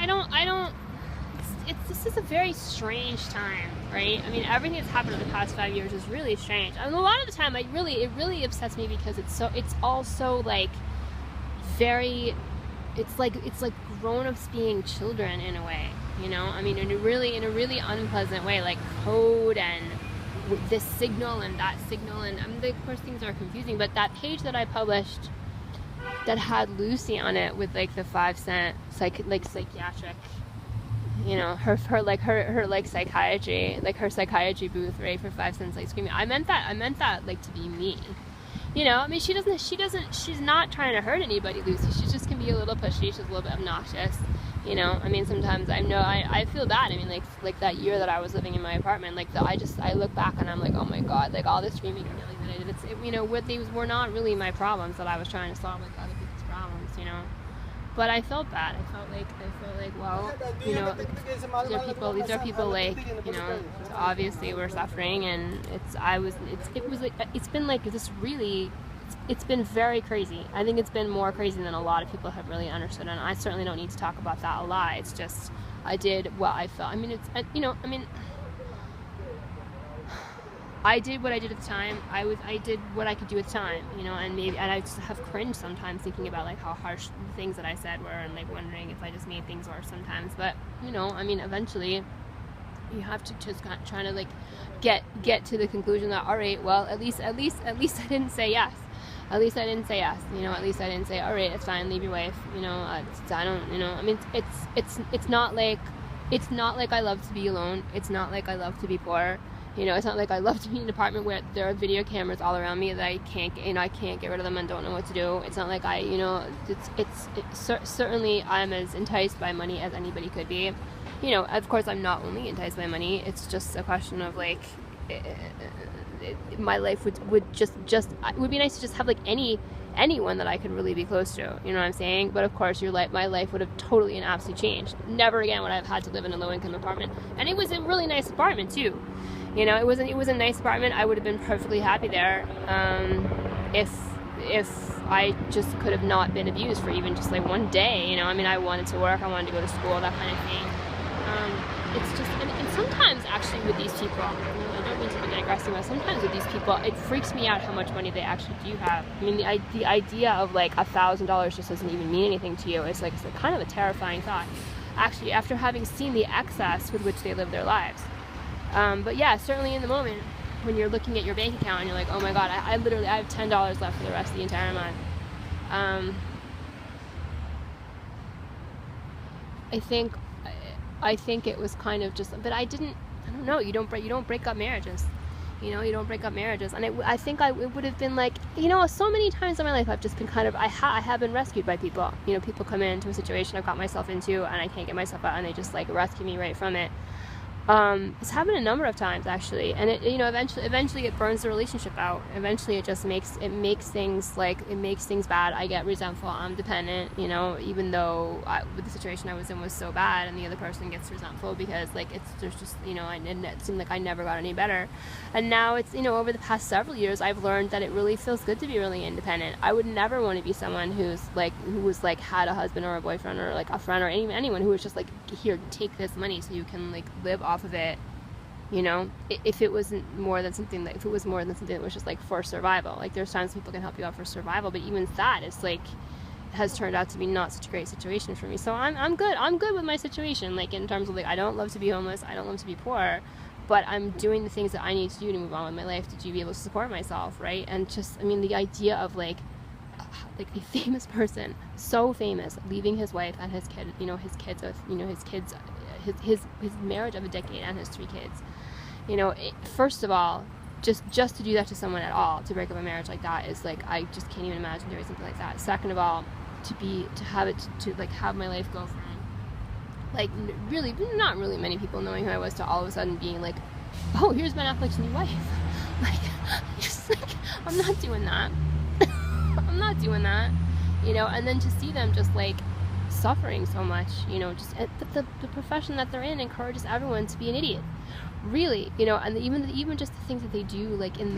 know. I don't. This is a very strange time, right? I mean, everything that's happened in the past 5 years is really strange. I mean, a lot of the time, it really upsets me because it's all so like very. It's like grown-ups being children in a way, you know. I mean, in a really unpleasant way, like code and this signal and that signal, and of course things are confusing. But that page that I published that had Lucy on it with like the 5-cent psychiatric, you know, her psychiatry, like her psychiatry booth, right, for 5 cents, like screaming. I meant that like to be me. You know, I mean, she's not trying to hurt anybody, Lucy. She just can be a little pushy. She's a little bit obnoxious. You know, I mean, sometimes I feel bad. I mean, like that year that I was living in my apartment, like I look back and I'm like, oh my God, like all this screaming and yelling that I did. You know, these were not really my problems that I was trying to solve, like other people's problems, you know. But I felt bad. I felt like, well, you know, these are people like, you know, obviously we're suffering, and it's been very crazy. I think it's been more crazy than a lot of people have really understood, and I certainly don't need to talk about that a lot. It's just, I did what I felt. I mean, I did what I did at the time. I did what I could do at the time, you know, and I just have cringe sometimes thinking about like how harsh the things that I said were, and like wondering if I just made things worse sometimes. But, you know, I mean, eventually you have to just try to like get to the conclusion that, all right, well, at least I didn't say yes. At least I didn't say yes, you know. At least I didn't say, all right, it's fine, leave your wife, you know. I don't, you know. I mean, it's not like I love to be alone. It's not like I love to be poor. You know, it's not like I love to be in an apartment where there are video cameras all around me that I can't get rid of them and don't know what to do. It's not like you know, certainly I'm as enticed by money as anybody could be. You know, of course I'm not only enticed by money. It's just a question of like, my life would it would be nice to just have like anyone that I could really be close to, you know what I'm saying? But of course my life would have totally and absolutely changed. Never again would I have had to live in a low-income apartment. And it was a really nice apartment too. You know, it was a nice apartment. I would have been perfectly happy there, if I just could have not been abused for even just like one day. You know, I mean, I wanted to work, I wanted to go to school, that kind of thing. It's just, and sometimes actually with these people, I don't mean to be digressing, but sometimes with these people, it freaks me out how much money they actually do have. I mean, the idea of like $1,000 just doesn't even mean anything to you. It's kind of a terrifying thought, actually, after having seen the excess with which they live their lives. But yeah, certainly in the moment when you're looking at your bank account and you're like, oh my God, I literally have $10 left for the rest of the entire month. I think it was kind of just, but I don't know, you don't break up marriages. You know, you don't break up marriages. And I think it would have been like, you know, so many times in my life I've just been kind of, I have been rescued by people. You know, people come into a situation I've got myself into and I can't get myself out, and they just like rescue me right from it. It's happened a number of times actually, and it, you know, eventually it burns the relationship out. Eventually it just makes things bad. I get resentful, I'm dependent, you know, even though with the situation I was in was so bad, and the other person gets resentful because like there's just, you know, and it seemed like I never got any better. And now it's, you know, over the past several years I've learned that it really feels good to be really independent. I would never want to be someone who was like had a husband or a boyfriend or like a friend or anyone who was just like, here, take this money so you can like live off of it, you know. If it was more than something that was just like for survival, like there's times people can help you out for survival, but even that is like, has turned out to be not such a great situation for me. So I'm good with my situation, like in terms of like, I don't love to be homeless, I don't love to be poor, but I'm doing the things that I need to do to move on with my life, to be able to support myself, right? And just, I mean, the idea of like a famous person, so famous, leaving his wife and his kid, you know, his kids, his marriage of a decade and his 3 kids, you know, have, first of all, just to do that to someone at all, to break up a marriage like that, is like, I just can't even imagine doing something like that. Second of all, to have my life go from like really not really many people knowing who I was to all of a sudden being like, oh, here's Ben Affleck's new wife. Like, just like, I'm not doing that. I'm not doing that, you know. And then to see them just like suffering so much, you know, just the profession that they're in encourages everyone to be an idiot, really, you know. And even just the things that they do, like in